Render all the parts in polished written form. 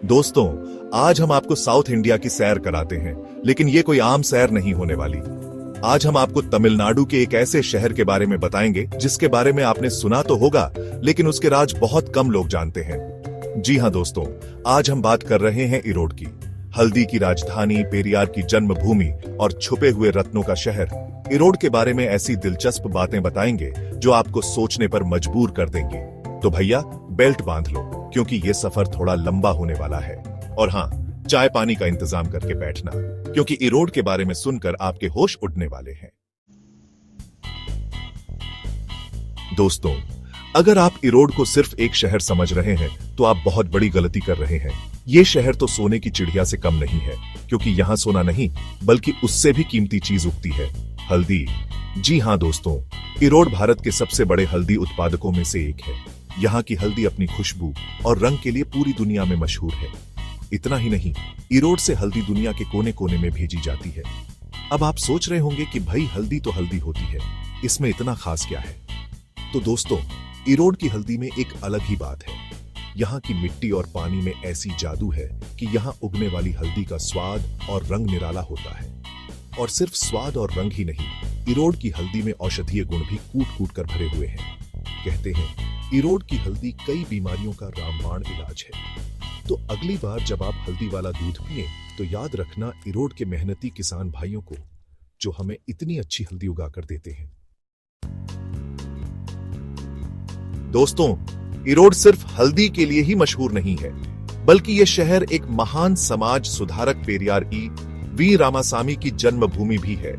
दोस्तों, आज हम आपको साउथ इंडिया की सैर कराते हैं, लेकिन ये कोई आम सैर नहीं होने वाली। आज हम आपको तमिलनाडु के एक ऐसे शहर के बारे में बताएंगे जिसके बारे में आपने सुना तो होगा, लेकिन उसके राज बहुत कम लोग जानते हैं। जी हाँ दोस्तों, आज हम बात कर रहे हैं इरोड की, हल्दी की राजधानी, पेरियार की जन्मभूमि और छुपे हुए रत्नों का शहर। इरोड के बारे में ऐसी दिलचस्प बातें बताएंगे जो आपको सोचने पर मजबूर कर देंगी। तो भैया बेल्ट बांध लो, क्योंकि ये सफर थोड़ा लंबा होने वाला है। और हाँ, चाय पानी का इंतजाम करके बैठना, क्योंकि इरोड के बारे में सुनकर आपके होश उड़ने वाले हैं। दोस्तों, अगर आप इरोड को सिर्फ एक शहर समझ रहे हैं तो आप बहुत बड़ी गलती कर रहे हैं। ये शहर तो सोने की चिड़िया से कम नहीं है, क्योंकि यहाँ सोना नहीं बल्कि उससे भी कीमती चीज उगती है, हल्दी। जी हाँ दोस्तों, इरोड भारत के सबसे बड़े हल्दी उत्पादकों में से एक है। यहाँ की हल्दी अपनी खुशबू और रंग के लिए पूरी दुनिया में मशहूर है। इतना ही नहीं, इरोड से हल्दी दुनिया के कोने कोने में भेजी जाती है। अब आप सोच रहे होंगे कि भाई हल्दी तो हल्दी होती है, इसमें इतना खास क्या है? तो दोस्तों, इरोड की हल्दी में एक अलग ही बात है। यहाँ की मिट्टी और पानी में ऐसी जादू है कि यहाँ उगने वाली हल्दी का स्वाद और रंग निराला होता है। और सिर्फ स्वाद और रंग ही नहीं, इरोड की हल्दी में औषधीय गुण भी कूट कूट कर भरे हुए हैं। कहते हैं इरोड की हल्दी कई बीमारियों का रामबाण इलाज है। तो अगली बार जब आप हल्दी वाला दूध पिए तो याद रखना इरोड के मेहनती किसान भाइयों को, जो हमें इतनी अच्छी हल्दी उगा कर देते हैं। दोस्तों, इरोड सिर्फ हल्दी के लिए ही मशहूर नहीं है, बल्कि यह शहर एक महान समाज सुधारक पेरियार ई वी रामासामी की जन्मभूमि भी है।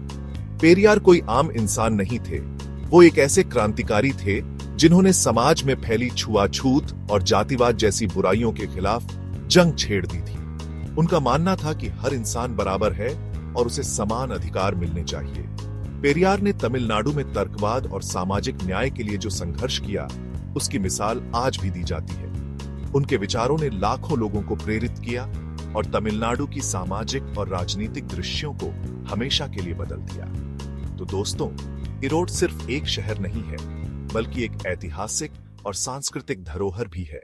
पेरियार कोई आम इंसान नहीं थे, वो एक ऐसे क्रांतिकारी थे जिन्होंने समाज में फैली छुआछूत और जातिवाद जैसी बुराइयों के खिलाफ जंग छेड़ दी थी। उनका मानना था कि हर इंसान बराबर है और उसे समान अधिकार मिलने चाहिए। पेरियार ने तमिलनाडु में तर्कवाद और सामाजिक न्याय के लिए जो संघर्ष किया, उसकी मिसाल आज भी दी जाती है। उनके विचारों ने लाखों लोगों को प्रेरित किया और तमिलनाडु की सामाजिक और राजनीतिक दृश्यों को हमेशा के लिए बदल दिया। तो दोस्तों, इरोड सिर्फ एक शहर नहीं है, बल्कि एक ऐतिहासिक और सांस्कृतिक धरोहर भी है।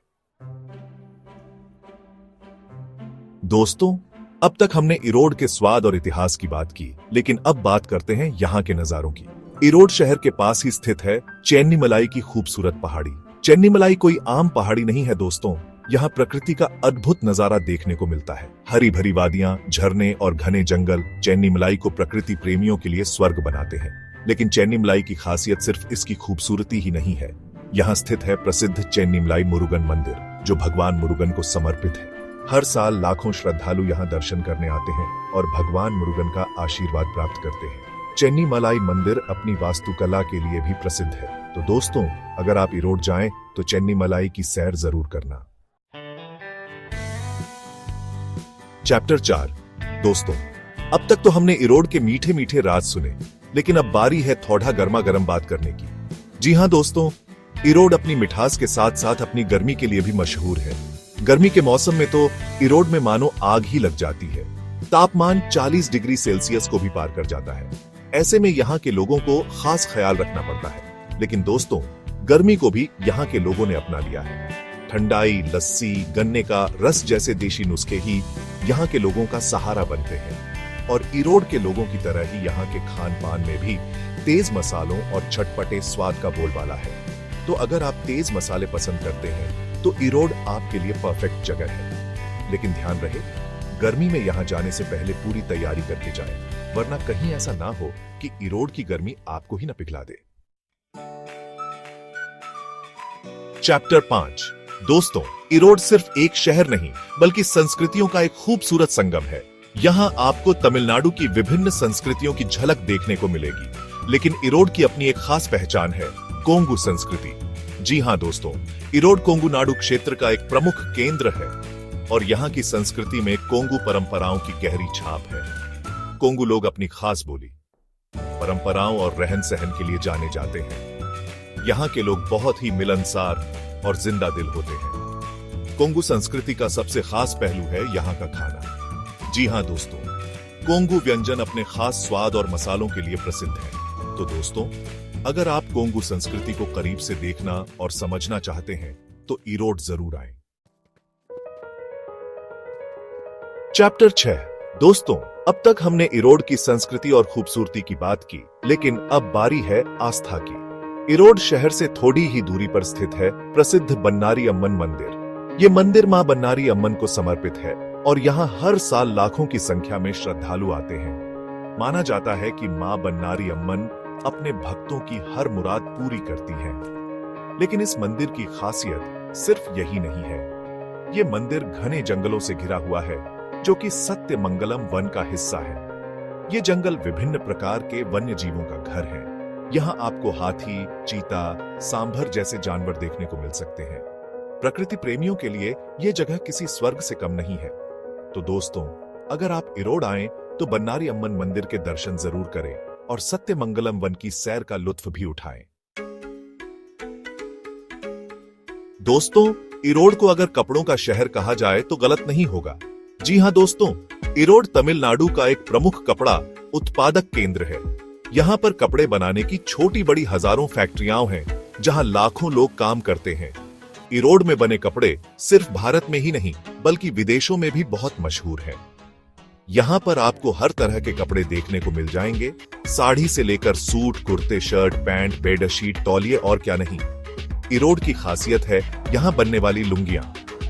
दोस्तों, अब तक हमने इरोड के स्वाद और इतिहास की बात की, लेकिन अब बात करते हैं यहाँ के नजारों की। इरोड शहर के पास ही स्थित है चेन्नीमलाई की खूबसूरत पहाड़ी। चेन्नीमलाई कोई आम पहाड़ी नहीं है दोस्तों, यहाँ प्रकृति का अद्भुत नजारा देखने को मिलता है। हरी भरी वादियां, झरने और घने जंगल चेन्नीमलाई को प्रकृति प्रेमियों के लिए स्वर्ग बनाते हैं। लेकिन चेन्नीमलाई की खासियत सिर्फ इसकी खूबसूरती ही नहीं है। यहाँ स्थित है प्रसिद्ध चेन्नीमलाई मुरुगन मंदिर, जो भगवान मुरुगन को समर्पित है। हर साल लाखों श्रद्धालु यहाँ दर्शन करने आते हैं और भगवान मुरुगन का आशीर्वाद प्राप्त करते हैं। चेन्नीमलाई मंदिर अपनी वास्तुकला के लिए भी प्रसिद्ध है। तो दोस्तों, अगर आप इरोड जाएं तो चेन्नीमलाई की सैर जरूर करना। चैप्टर 4। दोस्तों, अब तक तो हमने इरोड के मीठे मीठे राज सुने, लेकिन अब बारी है थोड़ा गर्मा गर्म बात करने की। जी हाँ दोस्तों, इरोड अपनी मिठास के साथ साथ अपनी गर्मी के लिए भी मशहूर है। गर्मी के मौसम में तो इरोड में मानो आग ही लग जाती है। तापमान 40 डिग्री सेल्सियस को भी पार कर जाता है। ऐसे में यहाँ के लोगों को खास ख्याल रखना पड़ता है। लेकिन दोस्तों, गर्मी को भी यहाँ के लोगों ने अपना लिया है। ठंडाई, लस्सी, गन्ने का रस जैसे देशी नुस्खे ही यहाँ के लोगों का सहारा बनते हैं। और इरोड के लोगों की तरह ही यहाँ के खान पान में भी तेज मसालों और चटपटे स्वाद का बोलबाला है। तो अगर आप तेज मसाले पसंद करते हैं तो इरोड आपके लिए परफेक्ट जगह है। लेकिन ध्यान रहे, गर्मी में यहाँ जाने से पहले पूरी तैयारी करके जाएं, वरना कहीं ऐसा ना हो कि इरोड की गर्मी आपको ही न पिघला दे। चैप्टर 5। दोस्तों, इरोड सिर्फ एक शहर नहीं, बल्कि संस्कृतियों का एक खूबसूरत संगम है। यहाँ आपको तमिलनाडु की विभिन्न संस्कृतियों की झलक देखने को मिलेगी, लेकिन इरोड की अपनी एक खास पहचान है, कोंगू संस्कृति। जी हाँ दोस्तों, इरोड कोंगू नाडु क्षेत्र का एक प्रमुख केंद्र है और यहाँ की संस्कृति में कोंगू परंपराओं की गहरी छाप है। कोंगू लोग अपनी खास बोली, परंपराओं और रहन सहन के लिए जाने जाते हैं। यहाँ के लोग बहुत ही मिलनसार और जिंदा दिल होते हैं। कोंगू संस्कृति का सबसे खास पहलू है यहाँ का खाना। जी हाँ दोस्तों, कोंगू व्यंजन अपने खास स्वाद और मसालों के लिए प्रसिद्ध है। तो दोस्तों, अगर आप कोंगू संस्कृति को करीब से देखना और समझना चाहते हैं तो इरोड जरूर आएं। चैप्टर 6। दोस्तों, अब तक हमने इरोड की संस्कृति और खूबसूरती की बात की, लेकिन अब बारी है आस्था की। इरोड शहर से थोड़ी ही दूरी पर स्थित है प्रसिद्ध बन्नारी अम्मन मंदिर। ये मंदिर मां बन्नारी अम्मन को समर्पित है और यहाँ हर साल लाखों की संख्या में श्रद्धालु आते हैं। माना जाता है कि मां बन्नारी अम्मन अपने भक्तों की हर मुराद पूरी करती हैं। लेकिन इस मंदिर की खासियत सिर्फ यही नहीं है। ये मंदिर घने जंगलों से घिरा हुआ है, जो कि सत्य मंगलम वन का हिस्सा है। ये जंगल विभिन्न प्रकार के वन्य जीवों का घर है। यहाँ आपको हाथी, चीता, सांभर जैसे जानवर देखने को मिल सकते हैं। प्रकृति प्रेमियों के लिए ये जगह किसी स्वर्ग से कम नहीं है। तो दोस्तों, अगर आप इरोड आएं तो बन्नारी अम्मन मंदिर के दर्शन जरूर करें और सत्य मंगलम वन की सैर का लुत्फ भी उठाएं। दोस्तों, इरोड को अगर कपड़ों का शहर कहा जाए तो गलत नहीं होगा। जी हां दोस्तों, इरोड तमिलनाडु का एक प्रमुख कपड़ा उत्पादक केंद्र है। यहाँ पर कपड़े बनाने की छोटी बड़ी हजारों फैक्ट्रियां हैं, जहां लाखों लोग काम करते हैं। इरोड में बने कपड़े सिर्फ भारत में ही नहीं, बल्कि विदेशों में भी बहुत मशहूर हैं। यहाँ पर आपको हर तरह के कपड़े देखने को मिल जाएंगे, साड़ी से लेकर सूट, कुर्ते, शर्ट, पैंट, बेडशीट, तौलिए और क्या नहीं। इरोड की खासियत है यहाँ बनने वाली लुंगियां,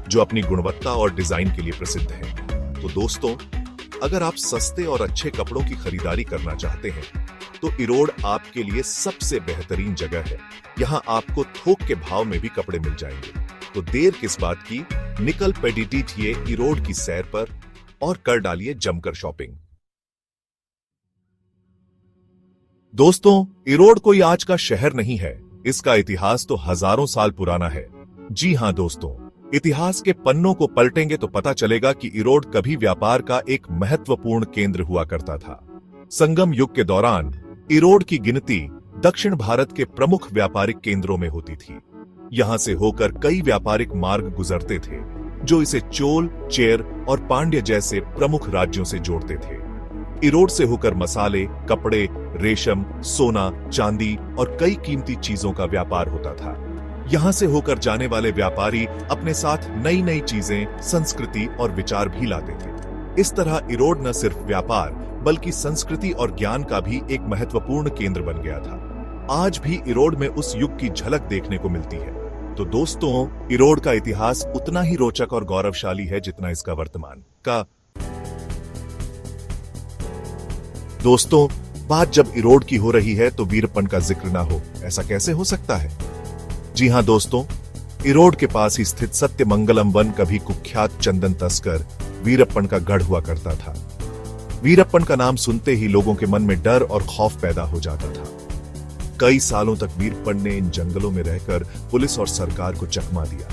जो अपनी गुणवत्ता और डिजाइन के लिए प्रसिद्ध है। तो दोस्तों, अगर आप सस्ते और अच्छे कपड़ों की खरीदारी करना चाहते हैं तो इरोड आपके लिए सबसे बेहतरीन जगह है। यहाँ आपको थोक के भाव में भी कपड़े मिल जाएंगे। तो देर किस बात की, निकल पड़िए इरोड की सैर पर और कर डालिए जमकर शॉपिंग। दोस्तों, इरोड कोई आज का शहर नहीं है, इसका इतिहास तो हजारों साल पुराना है। जी हां दोस्तों, इतिहास के पन्नों को पलटेंगे तो पता चलेगा कि इरोड कभी व्यापार का एक महत्वपूर्ण केंद्र हुआ करता था। संगम युग के दौरान इरोड की गिनती दक्षिण भारत के प्रमुख व्यापारिक केंद्रों में होती थी। यहां से होकर कई व्यापारिक मार्ग गुजरते थे, जो इसे चोल, चेर और पांड्य जैसे प्रमुख राज्यों से जोड़ते थे। इरोड से होकर मसाले, कपड़े, रेशम, सोना, चांदी और कई कीमती चीजों का व्यापार होता था। यहाँ से होकर जाने वाले व्यापारी अपने साथ नई नई चीजें, संस्कृति और विचार भी लाते थे। इस तरह इरोड न सिर्फ व्यापार बल्कि संस्कृति और ज्ञान का भी एक महत्वपूर्ण केंद्र बन गया था। आज भी इरोड में उस युग की झलक देखने को मिलती है। तो दोस्तों, इरोड का इतिहास उतना ही रोचक और गौरवशाली है जितना इसका वर्तमान का। दोस्तों, बात जब इरोड की हो रही है तो वीरप्पन का जिक्र ना हो, ऐसा कैसे हो सकता है? जी हां दोस्तों, इरोड के पास ही स्थित सत्य मंगलम वन कभी कुख्यात चंदन तस्कर वीरप्पन का गढ़ हुआ करता था। वीरप्पन का नाम सुनते ही लोगों के मन में डर और खौफ पैदा हो जाता था। कई सालों तक वीरप्पन ने इन जंगलों में रहकर पुलिस और सरकार को चकमा दिया।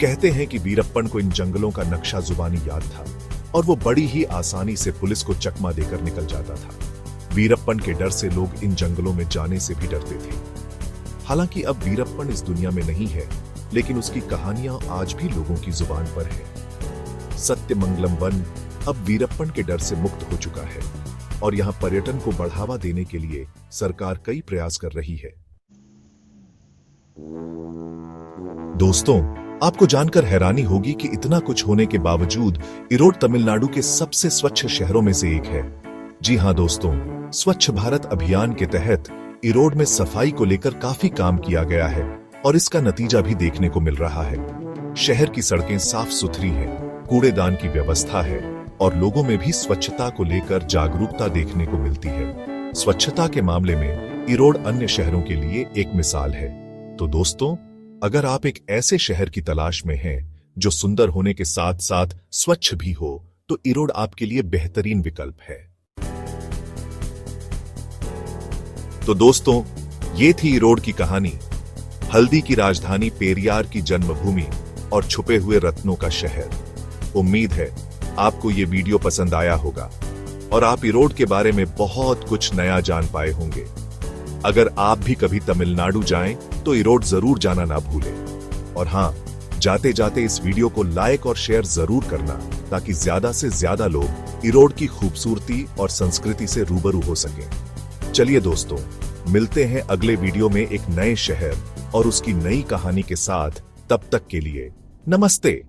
कहते हैं कि वीरप्पन को इन जंगलों का नक्शा जुबानी याद था और वो बड़ी ही आसानी से पुलिस को चकमा देकर निकल जाता था। वीरप्पन के डर से लोग इन जंगलों में जाने से भी डरते थे। हालांकि अब वीरप्पन इस दुनिया में नहीं है, लेकिन उसकी कहानियां आज भी लोगों की जुबान पर है। सत्य मंगलम वन अब वीरप्पन के डर से मुक्त हो चुका है और यहाँ पर्यटन को बढ़ावा देने के लिए सरकार कई प्रयास कर रही है। दोस्तों, आपको जानकर हैरानी होगी कि इतना कुछ होने के बावजूद इरोड तमिलनाडु के सबसे स्वच्छ शहरों में से एक है। जी हां दोस्तों, स्वच्छ भारत अभियान के तहत इरोड में सफाई को लेकर काफी काम किया गया है और इसका नतीजा भी देखने को मिल रहा है। शहर की सड़कें साफ सुथरी हैं, कूड़ेदान की व्यवस्था है और लोगों में भी स्वच्छता को लेकर जागरूकता देखने को मिलती है। स्वच्छता के मामले में इरोड अन्य शहरों के लिए एक मिसाल है। तो दोस्तों, अगर आप एक ऐसे शहर की तलाश में हैं जो सुंदर होने के साथ साथ स्वच्छ भी हो, तो इरोड आपके लिए बेहतरीन विकल्प है। तो दोस्तों, ये थी इरोड की कहानी, हल्दी की राजधानी पेरियार की जन्मभूमि और छुपे हुए रत्नों का शहर। उम्मीद है आपको ये वीडियो पसंद आया होगा और आप इरोड के बारे में बहुत कुछ नया जान पाए होंगे। अगर आप भी कभी तमिलनाडु जाएं तो इरोड जरूर जाना ना भूलें। और हां, जाते जाते इस वीडियो को लाइक और शेयर जरूर करना, ताकि ज्यादा से ज्यादा लोग इरोड की खूबसूरती और संस्कृति से रूबरू हो सकें। चलिए दोस्तों, मिलते हैं अगले वीडियो में एक नए शहर और उसकी नई कहानी के साथ। तब तक के लिए नमस्ते।